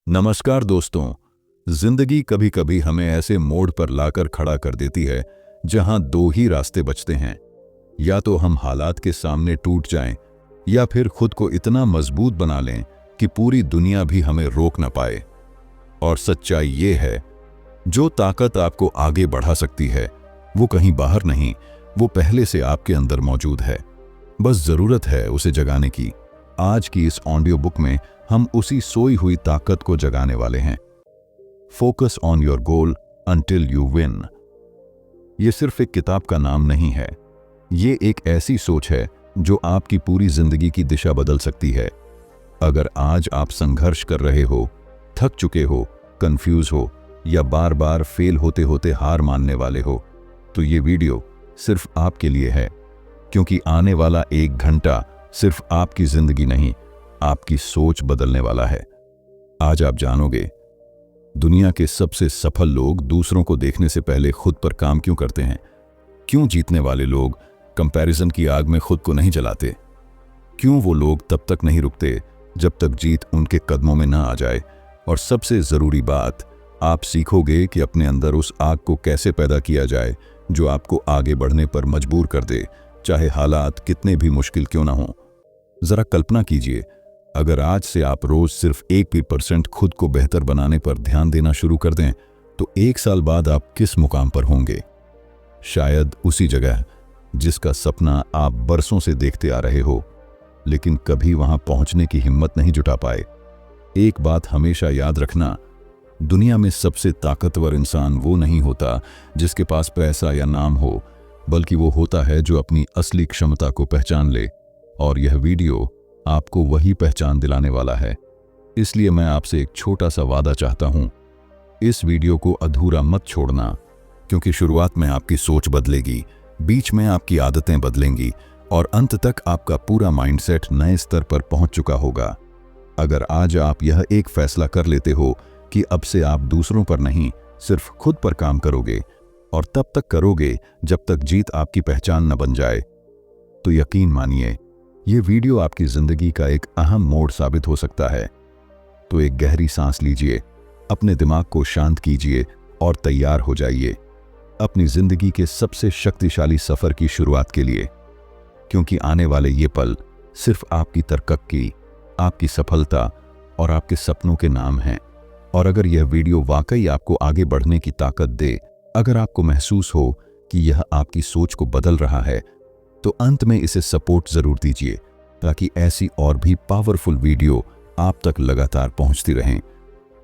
नमस्कार दोस्तों। जिंदगी कभी कभी हमें ऐसे मोड़ पर लाकर खड़ा कर देती है जहां दो ही रास्ते बचते हैं। या तो हम हालात के सामने टूट जाएं या फिर खुद को इतना मजबूत बना लें कि पूरी दुनिया भी हमें रोक न पाए। और सच्चाई ये है, जो ताकत आपको आगे बढ़ा सकती है वो कहीं बाहर नहीं, वो पहले से आपके अंदर मौजूद है। बस जरूरत है उसे जगाने की। आज की इस ऑडियो बुक में हम उसी सोई हुई ताकत को जगाने वाले हैं। Focus on your goal until you win. ये सिर्फ एक किताब का नाम नहीं है, ये एक ऐसी सोच है जो आपकी पूरी जिंदगी की दिशा बदल सकती है। अगर आज आप संघर्ष कर रहे हो, थक चुके हो, कंफ्यूज हो या बार बार फेल होते होते हार मानने वाले हो, तो ये वीडियो सिर्फ आपके लिए है। क्योंकि आने वाला 1 घंटा सिर्फ आपकी जिंदगी नहीं, आपकी सोच बदलने वाला है। आज आप जानोगे, दुनिया के सबसे सफल लोग दूसरों को देखने से पहले खुद पर काम क्यों करते हैं। क्यों जीतने वाले लोग कंपैरिजन की आग में खुद को नहीं जलाते। क्यों वो लोग तब तक नहीं रुकते जब तक जीत उनके कदमों में ना आ जाए। और सबसे जरूरी बात, आप सीखोगे कि अपने अंदर उस आग को कैसे पैदा किया जाए जो आपको आगे बढ़ने पर मजबूर कर दे, चाहे हालात कितने भी मुश्किल क्यों ना हो। जरा कल्पना कीजिए, अगर आज से आप रोज सिर्फ 1% खुद को बेहतर बनाने पर ध्यान देना शुरू कर दें, तो 1 साल बाद आप किस मुकाम पर होंगे। शायद उसी जगह जिसका सपना आप बरसों से देखते आ रहे हो, लेकिन कभी वहां पहुंचने की हिम्मत नहीं जुटा पाए। एक बात हमेशा याद रखना, दुनिया में सबसे ताकतवर इंसान वो नहीं होता जिसके पास पैसा या नाम हो, बल्कि वो होता है जो अपनी असली क्षमता को पहचान ले। और यह वीडियो आपको वही पहचान दिलाने वाला है। इसलिए मैं आपसे एक छोटा सा वादा चाहता हूं, इस वीडियो को अधूरा मत छोड़ना। क्योंकि शुरुआत में आपकी सोच बदलेगी, बीच में आपकी आदतें बदलेंगी और अंत तक आपका पूरा माइंडसेट नए स्तर पर पहुंच चुका होगा। अगर आज आप यह एक फैसला कर लेते हो कि अब से आप दूसरों पर नहीं, सिर्फ खुद पर काम करोगे, और तब तक करोगे जब तक जीत आपकी पहचान न बन जाए, तो यकीन मानिए, ये वीडियो आपकी जिंदगी का एक अहम मोड़ साबित हो सकता है। तो एक गहरी सांस लीजिए, अपने दिमाग को शांत कीजिए और तैयार हो जाइए अपनी जिंदगी के सबसे शक्तिशाली सफर की शुरुआत के लिए। क्योंकि आने वाले ये पल सिर्फ आपकी तरक्की, आपकी सफलता और आपके सपनों के नाम हैं। और अगर यह वीडियो वाकई आपको आगे बढ़ने की ताकत दे, अगर आपको महसूस हो कि यह आपकी सोच को बदल रहा है, तो अंत में इसे सपोर्ट जरूर दीजिए, ताकि ऐसी और भी पावरफुल वीडियो आप तक लगातार पहुंचती रहें।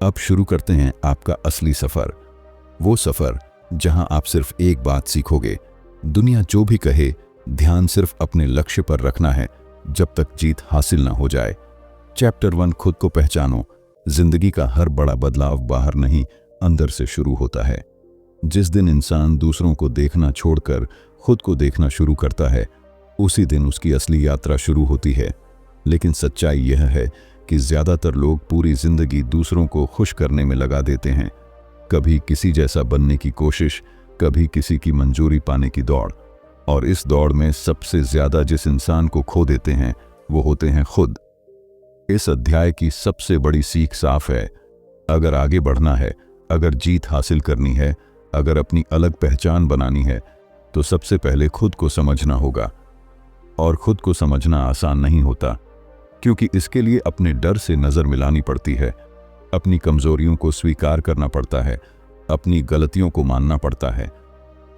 अब शुरू करते हैं आपका असली सफर। वो सफर जहां आप सिर्फ एक बात सीखोगे, दुनिया जो भी कहे, ध्यान सिर्फ अपने लक्ष्य पर रखना है जब तक जीत हासिल ना हो जाए। चैप्टर 1, खुद को पहचानो। जिंदगी का हर बड़ा बदलाव बाहर नहीं, अंदर से शुरू होता है। जिस दिन इंसान दूसरों को देखना छोड़कर खुद को देखना शुरू करता है, उसी दिन उसकी असली यात्रा शुरू होती है। लेकिन सच्चाई यह है कि ज्यादातर लोग पूरी जिंदगी दूसरों को खुश करने में लगा देते हैं। कभी किसी जैसा बनने की कोशिश, कभी किसी की मंजूरी पाने की दौड़। और इस दौड़ में सबसे ज्यादा जिस इंसान को खो देते हैं, वो होते हैं खुद। इस अध्याय की सबसे बड़ी सीख साफ है, अगर आगे बढ़ना है, अगर जीत हासिल करनी है, अगर अपनी अलग पहचान बनानी है, तो सबसे पहले खुद को समझना होगा। और खुद को समझना आसान नहीं होता, क्योंकि इसके लिए अपने डर से नजर मिलानी पड़ती है, अपनी कमजोरियों को स्वीकार करना पड़ता है, अपनी गलतियों को मानना पड़ता है।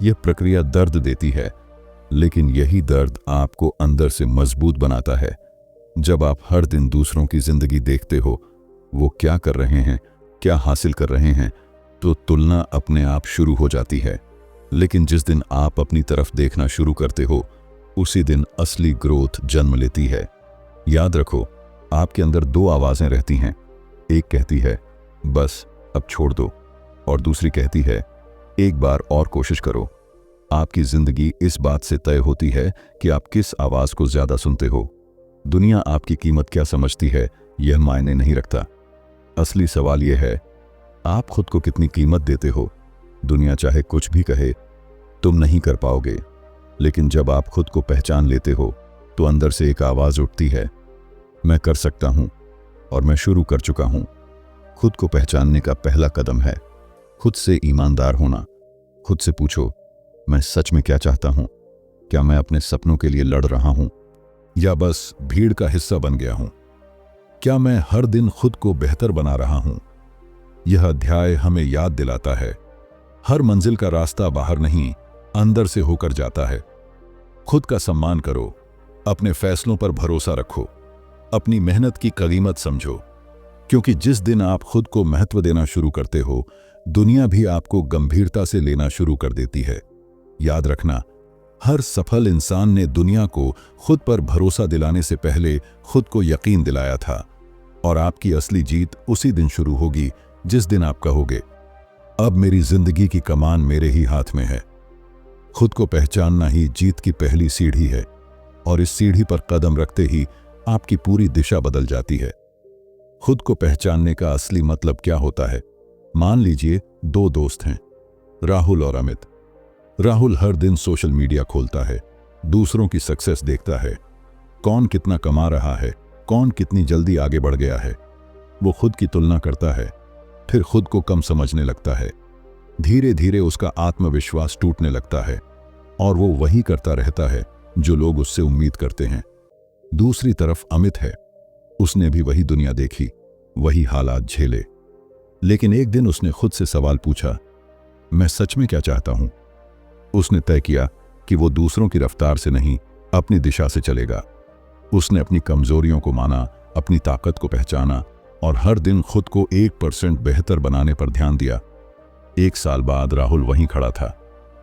यह प्रक्रिया दर्द देती है, लेकिन यही दर्द आपको अंदर से मजबूत बनाता है। जब आप हर दिन दूसरों की जिंदगी देखते हो, वो क्या कर रहे हैं, क्या हासिल कर रहे हैं, तो तुलना अपने आप शुरू हो जाती है। लेकिन जिस दिन आप अपनी तरफ देखना शुरू करते हो, उसी दिन असली ग्रोथ जन्म लेती है। याद रखो, आपके अंदर 2 आवाजें रहती हैं। एक कहती है बस अब छोड़ दो, और दूसरी कहती है एक बार और कोशिश करो। आपकी जिंदगी इस बात से तय होती है कि आप किस आवाज को ज्यादा सुनते हो। दुनिया आपकी कीमत क्या समझती है, यह मायने नहीं रखता। असली सवाल यह है, आप खुद को कितनी कीमत देते हो। दुनिया चाहे कुछ भी कहे, तुम नहीं कर पाओगे। लेकिन जब आप खुद को पहचान लेते हो, तो अंदर से एक आवाज उठती है, मैं कर सकता हूं, और मैं शुरू कर चुका हूं। खुद को पहचानने का पहला कदम है खुद से ईमानदार होना। खुद से पूछो, मैं सच में क्या चाहता हूं? क्या मैं अपने सपनों के लिए लड़ रहा हूं या बस भीड़ का हिस्सा बन गया हूं? क्या मैं हर दिन खुद को बेहतर बना रहा हूं? यह अध्याय हमें याद दिलाता है, हर मंजिल का रास्ता बाहर नहीं, अंदर से होकर जाता है। खुद का सम्मान करो, अपने फैसलों पर भरोसा रखो, अपनी मेहनत की कीमत समझो, क्योंकि जिस दिन आप खुद को महत्व देना शुरू करते हो, दुनिया भी आपको गंभीरता से लेना शुरू कर देती है। याद रखना, हर सफल इंसान ने दुनिया को खुद पर भरोसा दिलाने से पहले खुद को यकीन दिलाया था, और आपकी असली जीत उसी दिन शुरू होगी जिस दिन आप कहोगे, अब मेरी जिंदगी की कमान मेरे ही हाथ में है। खुद को पहचानना ही जीत की पहली सीढ़ी है, और इस सीढ़ी पर कदम रखते ही आपकी पूरी दिशा बदल जाती है। खुद को पहचानने का असली मतलब क्या होता है? मान लीजिए दो दोस्त हैं, राहुल और अमित। राहुल हर दिन सोशल मीडिया खोलता है, दूसरों की सक्सेस देखता है, कौन कितना कमा रहा है, कौन कितनी जल्दी आगे बढ़ गया है। वो खुद की तुलना करता है, फिर खुद को कम समझने लगता है। धीरे धीरे उसका आत्मविश्वास टूटने लगता है, और वो वही करता रहता है जो लोग उससे उम्मीद करते हैं। दूसरी तरफ अमित है, उसने भी वही दुनिया देखी, वही हालात झेले, लेकिन एक दिन उसने खुद से सवाल पूछा, मैं सच में क्या चाहता हूं? उसने तय किया कि वो दूसरों की रफ्तार से नहीं, अपनी दिशा से चलेगा। उसने अपनी कमजोरियों को माना, अपनी ताकत को पहचाना, और हर दिन खुद को 1% बेहतर बनाने पर ध्यान दिया। 1 साल बाद राहुल वहीं खड़ा था,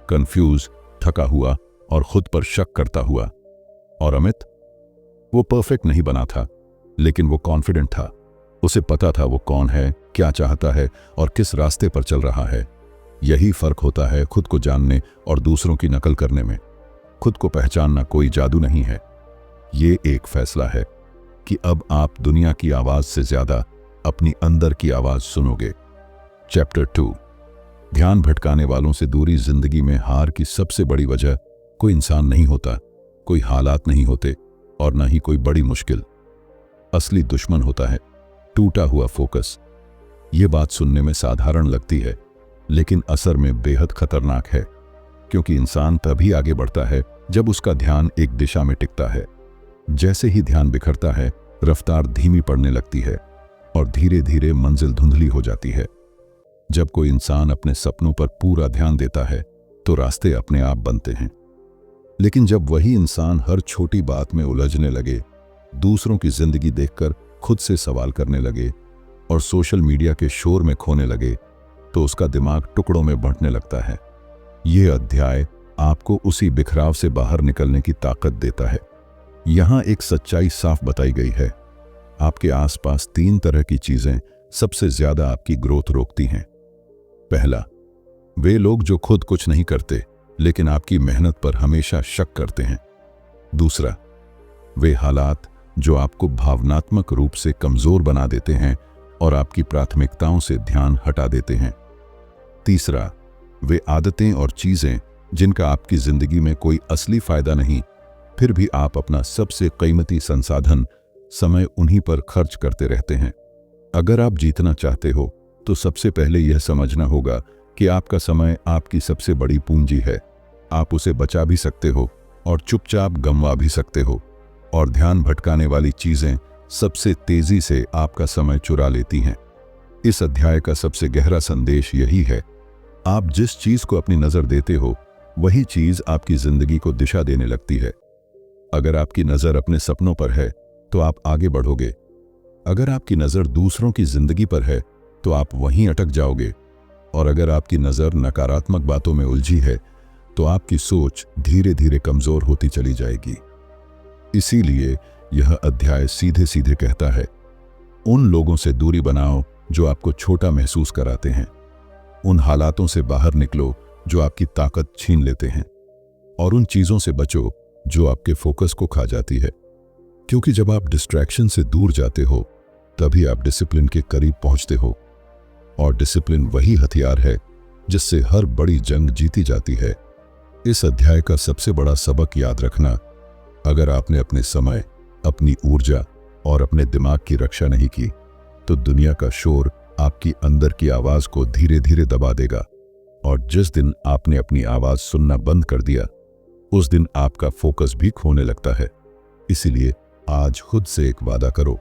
कंफ्यूज, थका हुआ और खुद पर शक करता हुआ। और अमित, वो परफेक्ट नहीं बना था, लेकिन वो कॉन्फिडेंट था। उसे पता था वो कौन है, क्या चाहता है और किस रास्ते पर चल रहा है। यही फर्क होता है खुद को जानने और दूसरों की नकल करने में। खुद को पहचानना कोई जादू नहीं है, ये एक फैसला है कि अब आप दुनिया की आवाज से ज्यादा अपनी अंदर की आवाज सुनोगे। चैप्टर 2, ध्यान भटकाने वालों से दूरी। जिंदगी में हार की सबसे बड़ी वजह कोई इंसान नहीं होता, कोई हालात नहीं होते, और न ही कोई बड़ी मुश्किल। असली दुश्मन होता है टूटा हुआ फोकस। ये बात सुनने में साधारण लगती है, लेकिन असर में बेहद खतरनाक है, क्योंकि इंसान तभी आगे बढ़ता है जब उसका ध्यान एक दिशा में टिकता है। जैसे ही ध्यान बिखरता है, रफ्तार धीमी पड़ने लगती है और धीरे धीरे मंजिल धुंधली हो जाती है। जब कोई इंसान अपने सपनों पर पूरा ध्यान देता है तो रास्ते अपने आप बनते हैं, लेकिन जब वही इंसान हर छोटी बात में उलझने लगे, दूसरों की जिंदगी देखकर खुद से सवाल करने लगे और सोशल मीडिया के शोर में खोने लगे, तो उसका दिमाग टुकड़ों में बंटने लगता है। यह अध्याय आपको उसी बिखराव से बाहर निकलने की ताकत देता है। यहां एक सच्चाई साफ बताई गई है, आपके आसपास 3 तरह की चीजें सबसे ज्यादा आपकी ग्रोथ रोकती हैं। पहला, वे लोग जो खुद कुछ नहीं करते लेकिन आपकी मेहनत पर हमेशा शक करते हैं। दूसरा, वे हालात जो आपको भावनात्मक रूप से कमजोर बना देते हैं और आपकी प्राथमिकताओं से ध्यान हटा देते हैं। तीसरा, वे आदतें और चीजें जिनका आपकी जिंदगी में कोई असली फायदा नहीं, फिर भी आप अपना सबसे कीमती संसाधन समय उन्हीं पर खर्च करते रहते हैं। अगर आप जीतना चाहते हो तो सबसे पहले यह समझना होगा कि आपका समय आपकी सबसे बड़ी पूंजी है। आप उसे बचा भी सकते हो और चुपचाप गंवा भी सकते हो, और ध्यान भटकाने वाली चीजें सबसे तेजी से आपका समय चुरा लेती हैं। इस अध्याय का सबसे गहरा संदेश यही है, आप जिस चीज को अपनी नजर देते हो वही चीज आपकी जिंदगी को दिशा देने लगती है। अगर आपकी नजर अपने सपनों पर है तो आप आगे बढ़ोगे। अगर आपकी नजर दूसरों की जिंदगी पर है तो आप वहीं अटक जाओगे, और अगर आपकी नजर नकारात्मक बातों में उलझी है तो आपकी सोच धीरे धीरे कमजोर होती चली जाएगी। इसीलिए यह अध्याय सीधे सीधे कहता है, उन लोगों से दूरी बनाओ जो आपको छोटा महसूस कराते हैं। उन हालातों से बाहर निकलो जो आपकी ताकत छीन लेते हैं, और उन चीजों से बचो जो आपके फोकस को खा जाती है। क्योंकि जब आप डिस्ट्रैक्शन से दूर जाते हो तभी आप डिसिप्लिन के करीब पहुंचते हो, और डिसिप्लिन वही हथियार है जिससे हर बड़ी जंग जीती जाती है। इस अध्याय का सबसे बड़ा सबक याद रखना, अगर आपने अपने समय, अपनी ऊर्जा और अपने दिमाग की रक्षा नहीं की तो दुनिया का शोर आपकी अंदर की आवाज को धीरे धीरे दबा देगा। और जिस दिन आपने अपनी आवाज सुनना बंद कर दिया, उस दिन आपका फोकस भी खोने लगता है। इसीलिए आज खुद से एक वादा करो,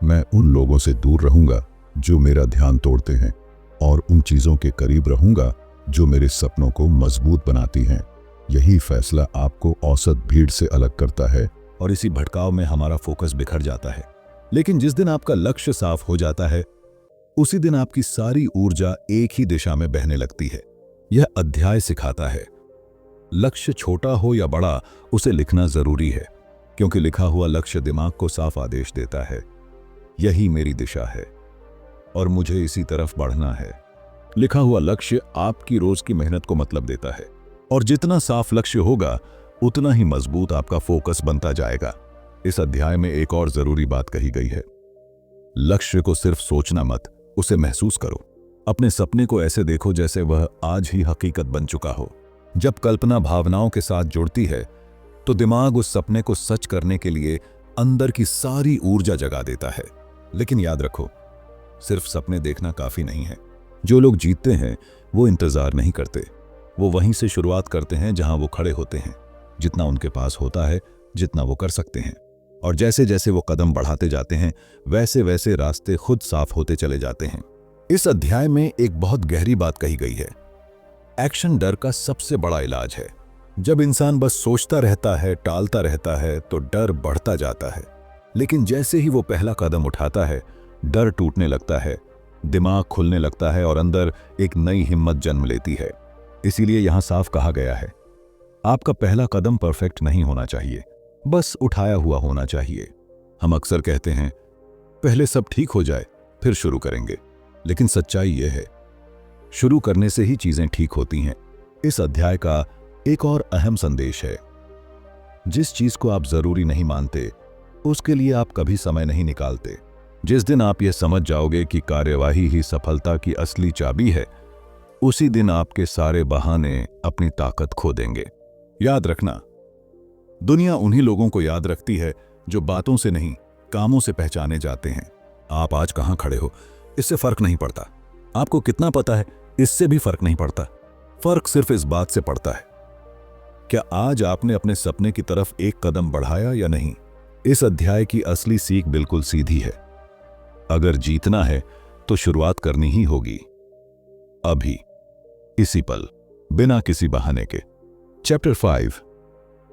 मैं उन लोगों से दूर रहूंगा जो मेरा ध्यान तोड़ते हैं, और उन चीजों के करीब रहूंगा जो मेरे सपनों को मजबूत बनाती हैं। यही फैसला आपको औसत भीड़ से अलग करता है, और इसी भटकाव में हमारा फोकस बिखर जाता है। लेकिन जिस दिन आपका लक्ष्य साफ हो जाता है, उसी दिन आपकी सारी ऊर्जा एक ही दिशा में बहने लगती है। यह अध्याय सिखाता है, लक्ष्य छोटा हो या बड़ा, उसे लिखना जरूरी है, क्योंकि लिखा हुआ लक्ष्य दिमाग को साफ आदेश देता है, यही मेरी दिशा है और मुझे इसी तरफ बढ़ना है। लिखा हुआ लक्ष्य आपकी रोज की मेहनत को मतलब देता है, और जितना साफ लक्ष्य होगा उतना ही मजबूत आपका फोकस बनता जाएगा। इस अध्याय में एक और जरूरी बात कही गई है, लक्ष्य को सिर्फ सोचना मत, उसे महसूस करो। अपने सपने को ऐसे देखो जैसे वह आज ही हकीकत बन चुका हो। जब कल्पना भावनाओं के साथ जुड़ती है तो दिमाग उस सपने को सच करने के लिए अंदर की सारी ऊर्जा जगा देता है। लेकिन याद रखो, सिर्फ सपने देखना काफी नहीं है। जो लोग जीतते हैं वो इंतजार नहीं करते, वो वहीं से शुरुआत करते हैं जहां वो खड़े होते हैं। जितना उनके पास होता है, जितना वो कर सकते हैं, और जैसे जैसे वो कदम बढ़ाते जाते हैं, वैसे वैसे रास्ते खुद साफ होते चले जाते हैं। इस अध्याय में एक बहुत गहरी बात कही गई है, एक्शन डर का सबसे बड़ा इलाज है। जब इंसान बस सोचता रहता है, टालता रहता है, तो डर बढ़ता जाता है। लेकिन जैसे ही वो पहला कदम उठाता है, डर टूटने लगता है, दिमाग खुलने लगता है और अंदर एक नई हिम्मत जन्म लेती है। इसीलिए यहां साफ कहा गया है, आपका पहला कदम परफेक्ट नहीं होना चाहिए, बस उठाया हुआ होना चाहिए। हम अक्सर कहते हैं पहले सब ठीक हो जाए फिर शुरू करेंगे, लेकिन सच्चाई यह है, शुरू करने से ही चीजें ठीक होती हैं। इस अध्याय का एक और अहम संदेश है, जिस चीज को आप जरूरी नहीं मानते उसके लिए आप कभी समय नहीं निकालते। जिस दिन आप यह समझ जाओगे कि कार्यवाही ही सफलता की असली चाबी है, उसी दिन आपके सारे बहाने अपनी ताकत खो देंगे। याद रखना, दुनिया उन्हीं लोगों को याद रखती है जो बातों से नहीं, कामों से पहचाने जाते हैं। आप आज कहां खड़े हो इससे फर्क नहीं पड़ता, आपको कितना पता है इससे भी फर्क नहीं पड़ता। फर्क सिर्फ इस बात से पड़ता है, क्या आज आपने अपने सपने की तरफ एक कदम बढ़ाया या नहीं। इस अध्याय की असली सीख बिल्कुल सीधी है, अगर जीतना है तो शुरुआत करनी ही होगी, अभी, इसी पल, बिना किसी बहाने के। चैप्टर 5,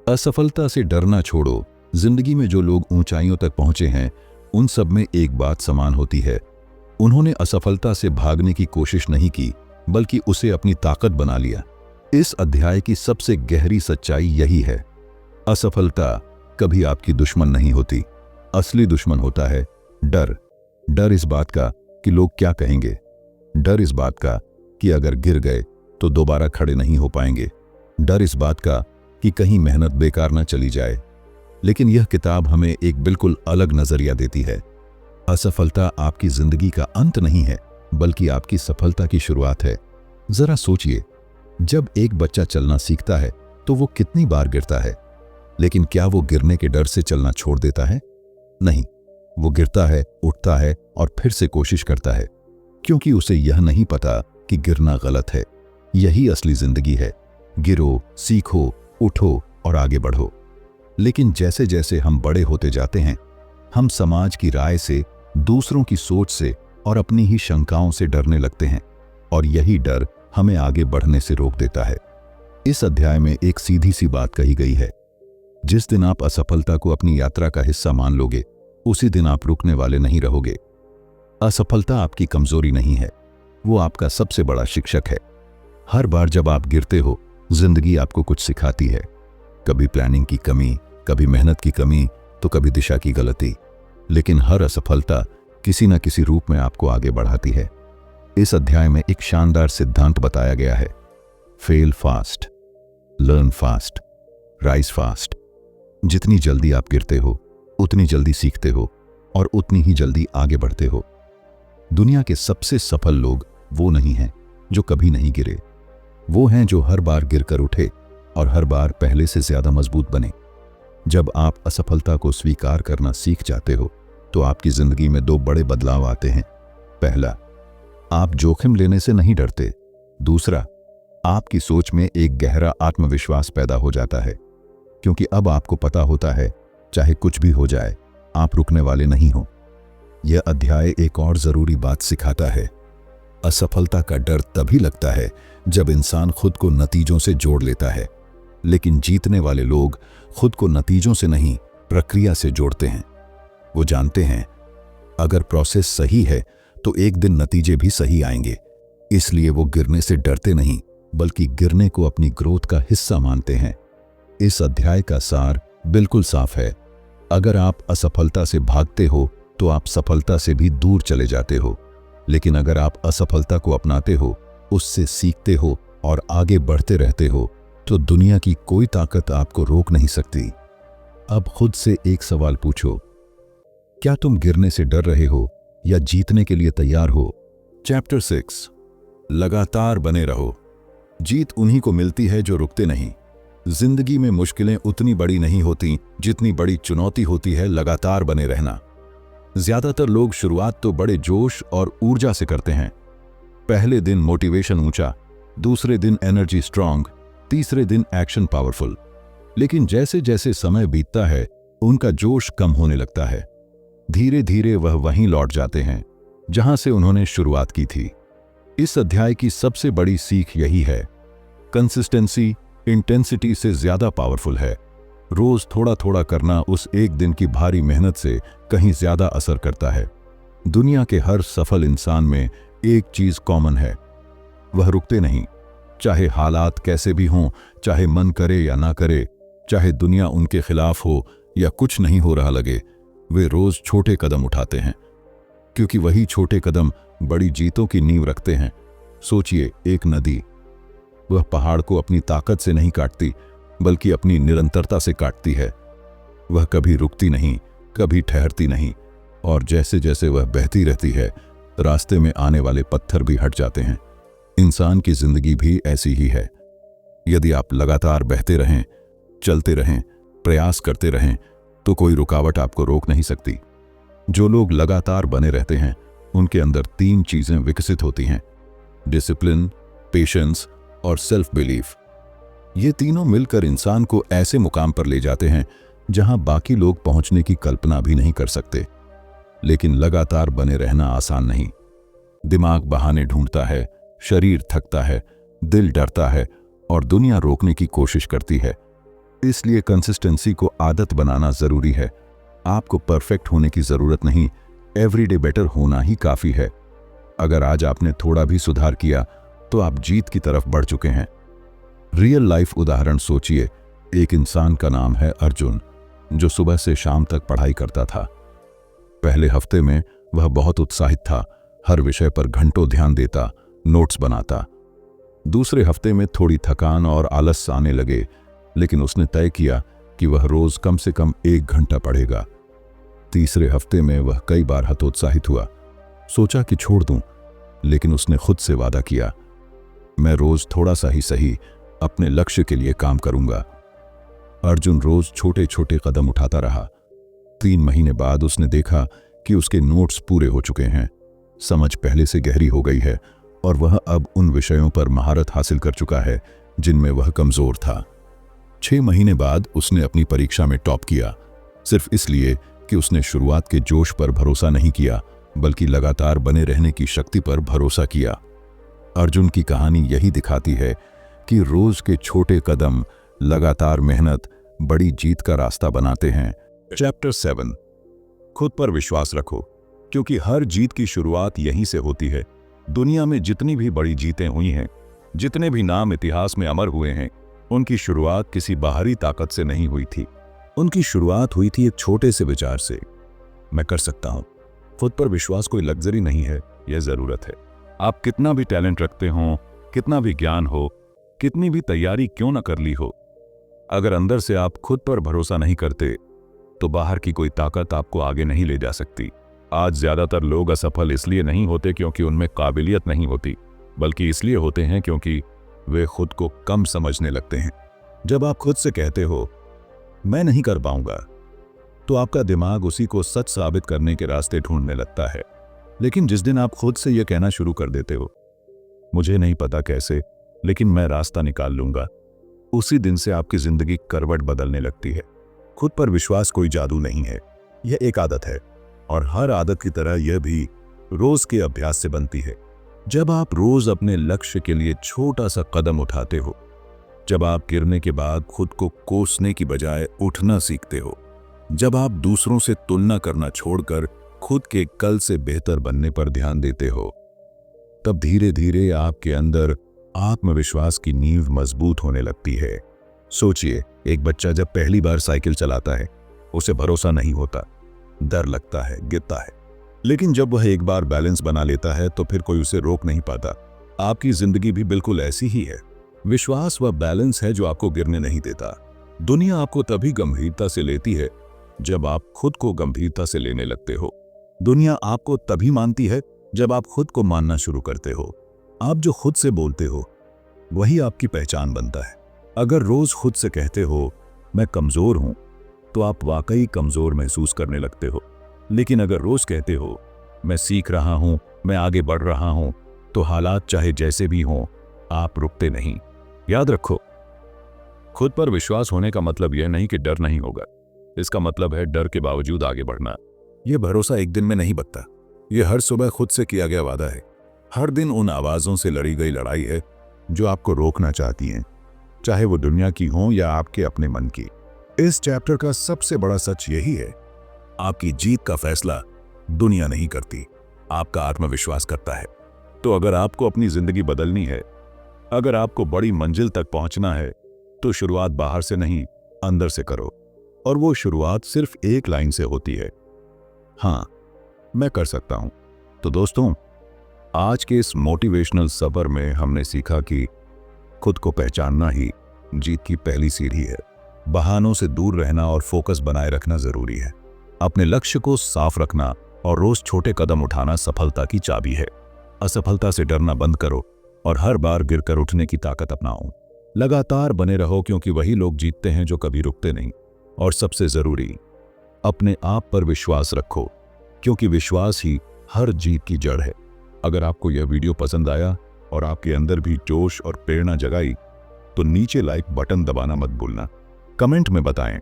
असफलता से डरना छोड़ो। जिंदगी में जो लोग ऊंचाइयों तक पहुंचे हैं, उन सब में एक बात समान होती है, उन्होंने असफलता से भागने की कोशिश नहीं की, बल्कि उसे अपनी ताकत बना लिया। इस अध्याय की सबसे गहरी सच्चाई यही है, असफलता कभी आपकी दुश्मन नहीं होती, असली दुश्मन होता है डर। डर इस बात का कि लोग क्या कहेंगे, डर इस बात का कि अगर गिर गए तो दोबारा खड़े नहीं हो पाएंगे, डर इस बात का कि कहीं मेहनत बेकार ना चली जाए। लेकिन यह किताब हमें एक बिल्कुल अलग नजरिया देती है, असफलता आपकी जिंदगी का अंत नहीं है, बल्कि आपकी सफलता की शुरुआत है। जरा सोचिए, जब एक बच्चा चलना सीखता है तो वो कितनी बार गिरता है, लेकिन क्या वो गिरने के डर से चलना छोड़ देता है? नहीं, वो गिरता है, उठता है और फिर से कोशिश करता है, क्योंकि उसे यह नहीं पता कि गिरना गलत है। यही असली जिंदगी है, गिरो, सीखो, उठो और आगे बढ़ो। लेकिन जैसे जैसे हम बड़े होते जाते हैं, हम समाज की राय से, दूसरों की सोच से और अपनी ही शंकाओं से डरने लगते हैं, और यही डर हमें आगे बढ़ने से रोक देता है। इस अध्याय में एक सीधी सी बात कही गई है, जिस दिन आप असफलता को अपनी यात्रा का हिस्सा मान लोगे, उसी दिन आप रुकने वाले नहीं रहोगे। असफलता आपकी कमजोरी नहीं है, वो आपका सबसे बड़ा शिक्षक है। हर बार जब आप गिरते हो, जिंदगी आपको कुछ सिखाती है, कभी प्लानिंग की कमी, कभी मेहनत की कमी, तो कभी दिशा की गलती। लेकिन हर असफलता किसी न किसी रूप में आपको आगे बढ़ाती है। इस अध्याय में एक शानदार सिद्धांत बताया गया है, fail fast, learn fast, rise fast. जितनी जल्दी आप गिरते हो, उतनी जल्दी सीखते हो और उतनी ही जल्दी आगे बढ़ते हो। दुनिया के सबसे सफल लोग वो नहीं हैं जो कभी नहीं गिरे, वो हैं जो हर बार गिरकर उठे और हर बार पहले से ज्यादा मजबूत बने। जब आप असफलता को स्वीकार करना सीख जाते हो, तो आपकी जिंदगी में 2 बड़े बदलाव आते हैं। पहला, आप जोखिम लेने से नहीं डरते। दूसरा, आपकी सोच में एक गहरा आत्मविश्वास पैदा हो जाता है, क्योंकि अब आपको पता होता है चाहे कुछ भी हो जाए, आप रुकने वाले नहीं हो। यह अध्याय एक और जरूरी बात सिखाता है। असफलता का डर तभी लगता है जब इंसान खुद को नतीजों से जोड़ लेता है, लेकिन जीतने वाले लोग खुद को नतीजों से नहीं, प्रक्रिया से जोड़ते हैं। वो जानते हैं अगर प्रोसेस सही है तो एक दिन नतीजे भी सही आएंगे। इसलिए वो गिरने से डरते नहीं, बल्कि गिरने को अपनी ग्रोथ का हिस्सा मानते हैं। इस अध्याय का सार बिल्कुल साफ है। अगर आप असफलता से भागते हो तो आप सफलता से भी दूर चले जाते हो, लेकिन अगर आप असफलता को अपनाते हो, उससे सीखते हो और आगे बढ़ते रहते हो, तो दुनिया की कोई ताकत आपको रोक नहीं सकती। अब खुद से एक सवाल पूछो, क्या तुम गिरने से डर रहे हो या जीतने के लिए तैयार हो? चैप्टर 6, लगातार बने रहो। जीत उन्हीं को मिलती है जो रुकते नहीं। जिंदगी में मुश्किलें उतनी बड़ी नहीं होती जितनी बड़ी चुनौती होती है लगातार बने रहना। ज्यादातर लोग शुरुआत तो बड़े जोश और ऊर्जा से करते हैं। पहले दिन मोटिवेशन ऊंचा, दूसरे दिन एनर्जी स्ट्रांग, तीसरे दिन एक्शन पावरफुल। लेकिन जैसे जैसे समय बीतता है उनका जोश कम होने लगता है। धीरे धीरे वह वहीं लौट जाते हैं जहां से उन्होंने शुरुआत की थी। इस अध्याय की सबसे बड़ी सीख यही है, कंसिस्टेंसी इंटेंसिटी से ज्यादा पावरफुल है। रोज थोड़ा थोड़ा करना उस एक दिन की भारी मेहनत से कहीं ज्यादा असर करता है। दुनिया के हर सफल इंसान में एक चीज कॉमन है, वह रुकते नहीं। चाहे हालात कैसे भी हों, चाहे मन करे या ना करे, चाहे दुनिया उनके खिलाफ हो या कुछ नहीं हो रहा लगे, वे रोज छोटे कदम उठाते हैं, क्योंकि वही छोटे कदम बड़ी जीतों की नींव रखते हैं। सोचिए, एक नदी, वह पहाड़ को अपनी ताकत से नहीं काटती, बल्कि अपनी निरंतरता से काटती है। वह कभी रुकती नहीं, कभी ठहरती नहीं, और जैसे जैसे वह बहती रहती है, रास्ते में आने वाले पत्थर भी हट जाते हैं। इंसान की जिंदगी भी ऐसी ही है। यदि आप लगातार बहते रहें, चलते रहें, प्रयास करते रहें, तो कोई रुकावट आपको रोक नहीं सकती। जो लोग लगातार बने रहते हैं उनके अंदर 3 चीजें विकसित होती हैं, डिसिप्लिन, पेशेंस और सेल्फ बिलीफ। ये तीनों मिलकर इंसान को ऐसे मुकाम पर ले जाते हैं जहां बाकी लोग पहुंचने की कल्पना भी नहीं कर सकते। लेकिन लगातार बने रहना आसान नहीं। दिमाग बहाने ढूंढता है, शरीर थकता है, दिल डरता है और दुनिया रोकने की कोशिश करती है। इसलिए कंसिस्टेंसी को आदत बनाना जरूरी है। आपको परफेक्ट होने की जरूरत नहीं, एवरीडे बेटर होना ही काफी है। अगर आज आपने थोड़ा भी सुधार किया तो आप जीत की तरफ बढ़ चुके हैं। रियल लाइफ उदाहरण सोचिए। एक इंसान का नाम है अर्जुन, जो सुबह से शाम तक पढ़ाई करता था। पहले हफ्ते में वह बहुत उत्साहित था, हर विषय पर घंटों ध्यान देता, नोट्स बनाता। दूसरे हफ्ते में थोड़ी थकान और आलस आने लगे, लेकिन उसने तय किया कि वह रोज कम से कम 1 घंटा पढ़ेगा। तीसरे हफ्ते में वह कई बार हतोत्साहित हुआ, सोचा कि छोड़ दूं, लेकिन उसने खुद से वादा किया, मैं रोज थोड़ा सा ही सही अपने लक्ष्य के लिए काम करूंगा। अर्जुन रोज छोटे छोटे कदम उठाता रहा। 3 महीने बाद उसने देखा कि उसके नोट्स पूरे हो चुके हैं, समझ पहले से गहरी हो गई है और वह अब उन विषयों पर महारत हासिल कर चुका है जिनमें वह कमजोर था। 6 महीने बाद उसने अपनी परीक्षा में टॉप किया, सिर्फ इसलिए कि उसने शुरुआत के जोश पर भरोसा नहीं किया, बल्कि लगातार बने रहने की शक्ति पर भरोसा किया। अर्जुन की कहानी यही दिखाती है कि रोज के छोटे कदम, लगातार मेहनत बड़ी जीत का रास्ता बनाते हैं। चैप्टर 7, खुद पर विश्वास रखो, क्योंकि हर जीत की शुरुआत यहीं से होती है। दुनिया में जितनी भी बड़ी जीतें हुई हैं, जितने भी नाम इतिहास में अमर हुए हैं, उनकी शुरुआत किसी बाहरी ताकत से नहीं हुई थी। उनकी शुरुआत हुई थी एक छोटे से विचार से, मैं कर सकता हूं। खुद पर विश्वास कोई लग्जरी नहीं है, यह जरूरत है। आप कितना भी टैलेंट रखते हो, कितना भी ज्ञान हो, कितनी भी तैयारी क्यों न कर ली हो, अगर अंदर से आप खुद पर भरोसा नहीं करते तो बाहर की कोई ताकत आपको आगे नहीं ले जा सकती। आज ज्यादातर लोग असफल इसलिए नहीं होते क्योंकि उनमें काबिलियत नहीं होती, बल्कि इसलिए होते हैं क्योंकि वे खुद को कम समझने लगते हैं। जब आप खुद से कहते हो मैं नहीं कर पाऊंगा, तो आपका दिमाग उसी को सच साबित करने के रास्ते ढूंढने लगता है। लेकिन जिस दिन आप खुद से यह कहना शुरू कर देते हो, मुझे नहीं पता कैसे, लेकिन मैं रास्ता निकाल लूंगा, उसी दिन से आपकी जिंदगी करवट बदलने लगती है। खुद पर विश्वास कोई जादू नहीं है, यह एक आदत है, और हर आदत की तरह यह भी रोज के अभ्यास से बनती है। जब आप रोज अपने लक्ष्य के लिए छोटा सा कदम उठाते हो, जब आप गिरने के बाद खुद को कोसने की बजाय उठना सीखते हो, जब आप दूसरों से तुलना करना छोड़कर खुद के कल से बेहतर बनने पर ध्यान देते हो, तब धीरे धीरे आपके अंदर आत्मविश्वास की नींव मजबूत होने लगती है। सोचिए, एक बच्चा जब पहली बार साइकिल चलाता है, उसे भरोसा नहीं होता, डर लगता है, गिरता है, लेकिन जब वह एक बार बैलेंस बना लेता है तो फिर कोई उसे रोक नहीं पाता। आपकी जिंदगी भी बिल्कुल ऐसी ही है। विश्वास वह बैलेंस है जो आपको गिरने नहीं देता। दुनिया आपको तभी गंभीरता से लेती है जब आप खुद को गंभीरता से लेने लगते हो। दुनिया आपको तभी मानती है जब आप खुद को मानना शुरू करते हो। आप जो खुद से बोलते हो वही आपकी पहचान बनता है। अगर रोज खुद से कहते हो मैं कमजोर हूं, तो आप वाकई कमजोर महसूस करने लगते हो। लेकिन अगर रोज कहते हो मैं सीख रहा हूं, मैं आगे बढ़ रहा हूं, तो हालात चाहे जैसे भी हों, आप रुकते नहीं। याद रखो, खुद पर विश्वास होने का मतलब यह नहीं कि डर नहीं होगा। इसका मतलब है डर के बावजूद आगे बढ़ना। यह भरोसा एक दिन में नहीं बनता। यह हर सुबह खुद से किया गया वादा है। हर दिन उन आवाजों से लड़ी गई लड़ाई है जो आपको रोकना चाहती हैं, चाहे वो दुनिया की हो या आपके अपने मन की। इस चैप्टर का सबसे बड़ा सच यही है, आपकी जीत का फैसला दुनिया नहीं करती, आपका आत्मविश्वास करता है। तो अगर आपको अपनी जिंदगी बदलनी है, अगर आपको बड़ी मंजिल तक पहुंचना है, तो शुरुआत बाहर से नहीं, अंदर से करो। और वो शुरुआत सिर्फ एक लाइन से होती है, हाँ मैं कर सकता हूं। तो दोस्तों, आज के इस मोटिवेशनल सफर में हमने सीखा कि खुद को पहचानना ही जीत की पहली सीढ़ी है। बहानों से दूर रहना और फोकस बनाए रखना जरूरी है। अपने लक्ष्य को साफ रखना और रोज छोटे कदम उठाना सफलता की चाबी है। असफलता से डरना बंद करो और हर बार गिरकर उठने की ताकत अपनाओ। लगातार बने रहो, क्योंकि वही लोग जीतते हैं जो कभी रुकते नहीं। और सबसे जरूरी, अपने आप पर विश्वास रखो, क्योंकि विश्वास ही हर जीत की जड़ है। अगर आपको यह वीडियो पसंद आया और आपके अंदर भी जोश और प्रेरणा जगाई, तो नीचे लाइक बटन दबाना मत भूलना। कमेंट में बताएं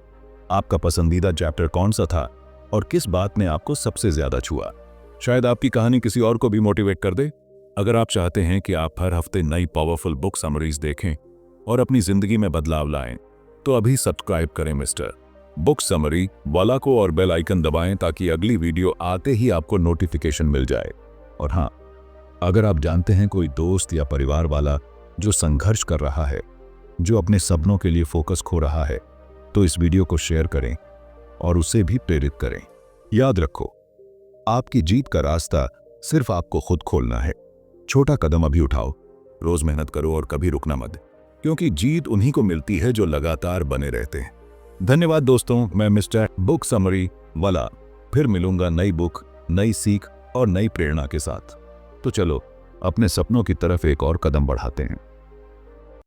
आपका पसंदीदा चैप्टर कौन सा था और किस बात ने आपको सबसे ज्यादा छुआ। शायद आपकी कहानी किसी और को भी मोटिवेट कर दे। अगर आप चाहते हैं कि आप हर हफ्ते नई पावरफुल बुक समरीज देखें और अपनी जिंदगी में बदलाव लाएं, तो अभी सब्सक्राइब करें मिस्टर बुक समरी वाला को और बेल आइकन दबाएं, ताकि अगली वीडियो आते ही आपको नोटिफिकेशन मिल जाए। और हाँ, अगर आप जानते हैं कोई दोस्त या परिवार वाला जो संघर्ष कर रहा है, जो अपने सपनों के लिए फोकस खो रहा है, तो इस वीडियो को शेयर करें और उसे भी प्रेरित करें। याद रखो, आपकी जीत का रास्ता सिर्फ आपको खुद खोलना है। छोटा कदम अभी उठाओ, रोज मेहनत करो और कभी रुकना मत, क्योंकि जीत उन्हीं को मिलती है जो लगातार बने रहते हैं। धन्यवाद दोस्तों, मैं मिस्टर बुक समरी वाला फिर मिलूंगा नई बुक, नई सीख और नई प्रेरणा के साथ। तो चलो अपने सपनों की तरफ एक और कदम बढ़ाते हैं।